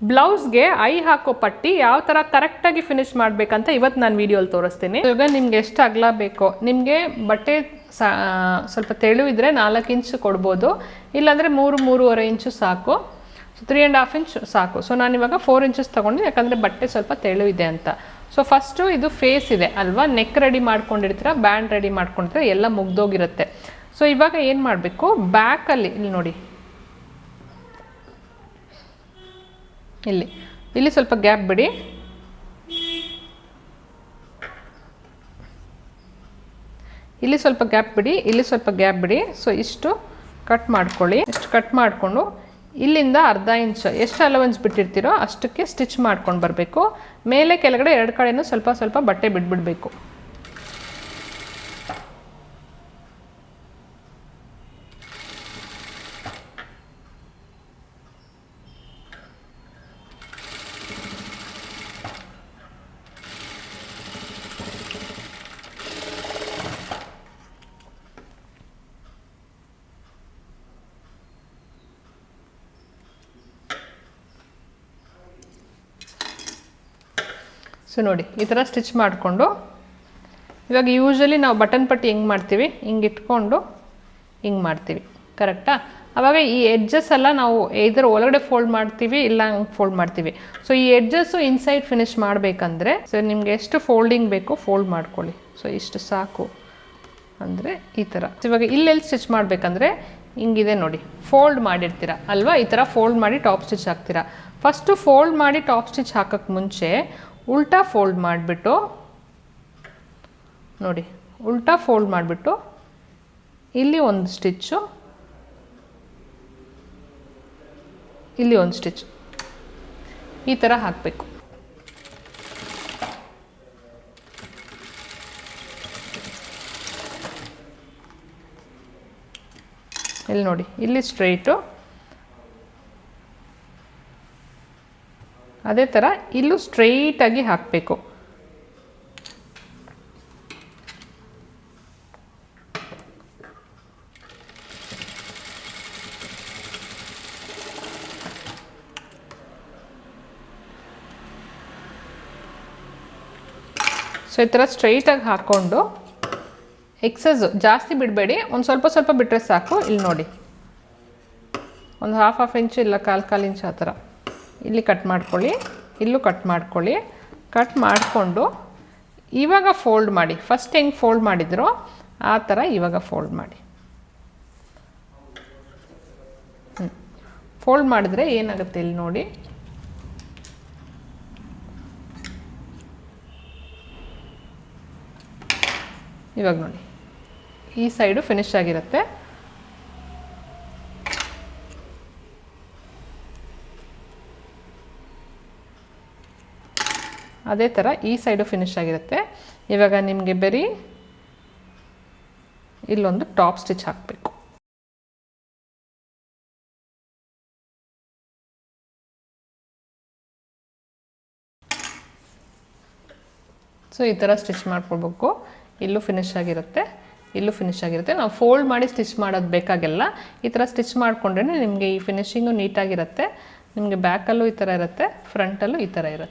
ಬ್ಲೌಸ್ಗೆ I ಹಾಕೋ ಪಟ್ಟಿ ಯಾವ ಥರ ಕರೆಕ್ಟಾಗಿ ಫಿನಿಶ್ ಮಾಡಬೇಕಂತ ಇವತ್ತು ನಾನು ವೀಡಿಯೋಲಿ ತೋರಿಸ್ತೀನಿ. ಇವಾಗ ನಿಮ್ಗೆ ಎಷ್ಟು ಅಗಲ ಬೇಕೋ, ನಿಮಗೆ ಬಟ್ಟೆ ಸ್ವಲ್ಪ ತೆಳು ಇದ್ದರೆ 4 ಇಂಚು ಕೊಡ್ಬೋದು, ಇಲ್ಲಾಂದರೆ 3-3.5 ಇಂಚು ಸಾಕು. 3.5 ಇಂಚ್ ಸಾಕು. ಸೊ ನಾನಿವಾಗ 4 ಇಂಚಸ್ ತೊಗೊಂಡು, ಯಾಕಂದರೆ ಬಟ್ಟೆ ಸ್ವಲ್ಪ ತೆಳು ಇದೆ ಅಂತ. ಸೊ ಫಸ್ಟು ಇದು ಫೇಸ್ ಇದೆ ಅಲ್ವಾ, ನೆಕ್ ರೆಡಿ ಮಾಡ್ಕೊಂಡಿರ್ತೀರ, ಬ್ಯಾಂಡ್ ರೆಡಿ ಮಾಡ್ಕೊಂಡಿರ್ತೀರ, ಎಲ್ಲ ಮುಗ್ದೋಗಿರುತ್ತೆ. ಸೊ ಇವಾಗ ಏನು ಮಾಡಬೇಕು, ಬ್ಯಾಕಲ್ಲಿ ಇಲ್ಲಿ ನೋಡಿ, ಇಲ್ಲಿ ಸ್ವಲ್ಪ ಗ್ಯಾಪ್ ಬಿಡಿ. ಇಲ್ಲಿ ಸ್ವಲ್ಪ ಗ್ಯಾಪ್ ಬಿಡಿ, ಇಲ್ಲಿ ಸ್ವಲ್ಪ ಗ್ಯಾಪ್ ಬಿಡಿ. ಸೊ ಇಷ್ಟು ಕಟ್ ಮಾಡ್ಕೊಳ್ಳಿ. ಇಷ್ಟು ಕಟ್ ಮಾಡಿಕೊಂಡು ಇಲ್ಲಿಂದ ಅರ್ಧ ಇಂಚು ಎಷ್ಟು ಅಲವೆನ್ಸ್ ಬಿಟ್ಟಿರ್ತೀರೋ ಅಷ್ಟಕ್ಕೆ ಸ್ಟಿಚ್ ಮಾಡ್ಕೊಂಡು ಬರಬೇಕು. ಮೇಲೆ ಕೆಳಗಡೆ 2 ಕಡೆನೂ ಸ್ವಲ್ಪ ಸ್ವಲ್ಪ ಬಟ್ಟೆ ಬಿಟ್ಬಿಡಬೇಕು. ಸೊ ನೋಡಿ, ಈ ಥರ ಸ್ಟಿಚ್ ಮಾಡಿಕೊಂಡು, ಇವಾಗ ಯೂಶ್ವಲಿ ನಾವು ಬಟನ್ ಪಟ್ಟಿ ಹೆಂಗೆ ಮಾಡ್ತೀವಿ, ಹಿಂಗೆ ಇಟ್ಕೊಂಡು ಹಿಂಗೆ ಮಾಡ್ತೀವಿ, ಕರೆಕ್ಟಾ? ಆವಾಗ ಈ ಎಡ್ಜಸ್ ಎಲ್ಲ ನಾವು ಇದರ ಒಳಗಡೆ ಫೋಲ್ಡ್ ಮಾಡ್ತೀವಿ, ಇಲ್ಲ ಹಂಗೆ ಫೋಲ್ಡ್ ಮಾಡ್ತೀವಿ. ಸೊ ಈ ಎಡ್ಜಸ್ಸು ಇನ್ಸೈಡ್ ಫಿನಿಶ್ ಮಾಡಬೇಕಂದ್ರೆ, ಸೊ ನಿಮಗೆ ಎಷ್ಟು ಫೋಲ್ಡಿಂಗ್ ಬೇಕು ಫೋಲ್ಡ್ ಮಾಡ್ಕೊಳ್ಳಿ. ಸೊ ಇಷ್ಟು ಸಾಕು ಅಂದರೆ ಈ ಥರ. ಇವಾಗ ಇಲ್ಲೆಲ್ಲಿ ಸ್ಟಿಚ್ ಮಾಡಬೇಕಂದ್ರೆ ಹಿಂಗಿದೆ ನೋಡಿ, ಫೋಲ್ಡ್ ಮಾಡಿರ್ತೀರ ಅಲ್ವಾ, ಈ ಥರ ಫೋಲ್ಡ್ ಮಾಡಿ ಟಾಪ್ ಸ್ಟಿಚ್ ಹಾಕ್ತೀರಾ. ಫಸ್ಟು ಫೋಲ್ಡ್ ಮಾಡಿ ಟಾಪ್ ಸ್ಟಿಚ್ ಹಾಕೋಕ್ಕೆ ಮುಂಚೆ ಉಲ್ಟಾ ಫೋಲ್ಡ್ ಮಾಡಿಬಿಟ್ಟು ನೋಡಿ, ಉಲ್ಟಾ ಫೋಲ್ಡ್ ಮಾಡಿಬಿಟ್ಟು ಇಲ್ಲಿ ಒಂದು ಸ್ಟಿಚ್ಚು, ಇಲ್ಲಿ ಒಂದು ಸ್ಟಿಚ್, ಈ ಥರ ಹಾಕಬೇಕು. ಇಲ್ಲಿ ನೋಡಿ, ಇಲ್ಲಿ ಸ್ಟ್ರೈಟು, ಅದೇ ಥರ ಇಲ್ಲೂ ಸ್ಟ್ರೈಟಾಗಿ ಹಾಕಬೇಕು. ಸೊ ಈ ಥರ ಸ್ಟ್ರೈಟಾಗಿ ಹಾಕ್ಕೊಂಡು, ಎಕ್ಸಸ್ ಜಾಸ್ತಿ ಬಿಡಬೇಡಿ, ಒಂದು ಸ್ವಲ್ಪ ಸ್ವಲ್ಪ ಬಿಟ್ಟರೆ ಸಾಕು. ಇಲ್ಲಿ ನೋಡಿ, ಒಂದು ಹಾಫ್ ಇಂಚು ಇಲ್ಲ 1/4 ಇಂಚು ಆ ಥರ ಇಲ್ಲಿ ಕಟ್ ಮಾಡ್ಕೊಳ್ಳಿ, ಇಲ್ಲೂ ಕಟ್ ಮಾಡ್ಕೊಳ್ಳಿ. ಕಟ್ ಮಾಡಿಕೊಂಡು ಇವಾಗ ಫೋಲ್ಡ್ ಮಾಡಿ. ಫಸ್ಟ್ ಹೆಂಗೆ ಫೋಲ್ಡ್ ಮಾಡಿದ್ರೋ ಆ ಥರ ಇವಾಗ ಫೋಲ್ಡ್ ಮಾಡಿ. ಫೋಲ್ಡ್ ಮಾಡಿದ್ರೆ ಏನಾಗುತ್ತೆ ಇಲ್ಲಿ ನೋಡಿ, ಇವಾಗ ನೋಡಿ, ಈ ಸೈಡು ಫಿನಿಶ್ ಆಗಿರುತ್ತೆ. ಅದೇ ಥರ ಈ ಸೈಡು ಫಿನಿಶ್ ಆಗಿರುತ್ತೆ. ಇವಾಗ ನಿಮಗೆ ಬರೀ ಇಲ್ಲೊಂದು ಟಾಪ್ ಸ್ಟಿಚ್ ಹಾಕಬೇಕು. ಸೊ ಈ ಥರ ಸ್ಟಿಚ್ ಮಾಡ್ಕೊಳ್ಬೇಕು. ಇಲ್ಲೂ ಫಿನಿಶ್ ಆಗಿರುತ್ತೆ, ಇಲ್ಲೂ ಫಿನಿಶ್ ಆಗಿರುತ್ತೆ. ನಾವು ಫೋಲ್ಡ್ ಮಾಡಿ ಸ್ಟಿಚ್ ಮಾಡೋದು ಬೇಕಾಗಿಲ್ಲ. ಈ ಥರ ಸ್ಟಿಚ್ ಮಾಡಿಕೊಂಡ್ರೆ ನಿಮಗೆ ಈ ಫಿನಿಶಿಂಗು ನೀಟಾಗಿರುತ್ತೆ. ನಿಮಗೆ ಬ್ಯಾಕಲ್ಲೂ ಈ ಥರ ಇರುತ್ತೆ, ಫ್ರಂಟಲ್ಲೂ ಈ ಥರ ಇರುತ್ತೆ.